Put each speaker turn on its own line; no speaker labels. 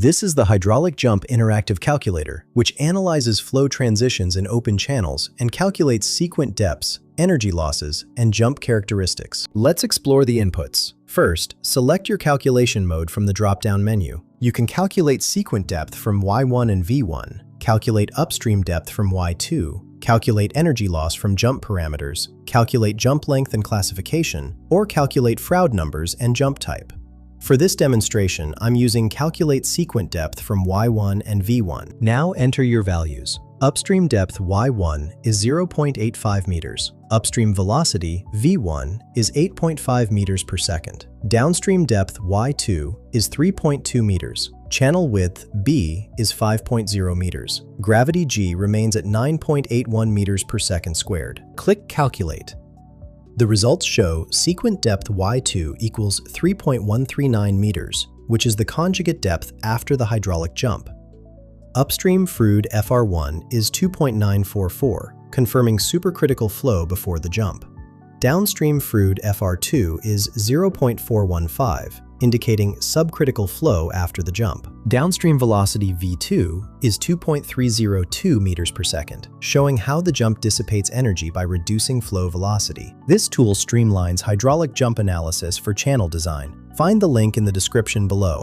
This is the hydraulic jump interactive calculator, which analyzes flow transitions in open channels and calculates sequent depths, energy losses, and jump characteristics. Let's explore the inputs. First, select your calculation mode from the drop-down menu. You can calculate sequent depth from Y1 and V1, calculate upstream depth from Y2, calculate energy loss from jump parameters, calculate jump length and classification, or calculate Froude numbers and jump type. For this demonstration, I'm using calculate sequent depth from Y1 and V1. Now enter your values. Upstream depth Y1 is 0.85 meters. Upstream velocity V1 is 8.5 meters per second. Downstream depth Y2 is 3.2 meters. Channel width B is 5.0 meters. Gravity G remains at 9.81 meters per second squared. Click Calculate. The results show sequent depth Y2 equals 3.139 meters, which is the conjugate depth after the hydraulic jump. Upstream Froude FR1 is 2.944, confirming supercritical flow before the jump. Downstream Froude FR2 is 0.415, indicating subcritical flow after the jump. Downstream velocity V2 is 2.302 meters per second, showing how the jump dissipates energy by reducing flow velocity. This tool streamlines hydraulic jump analysis for channel design. Find the link in the description below.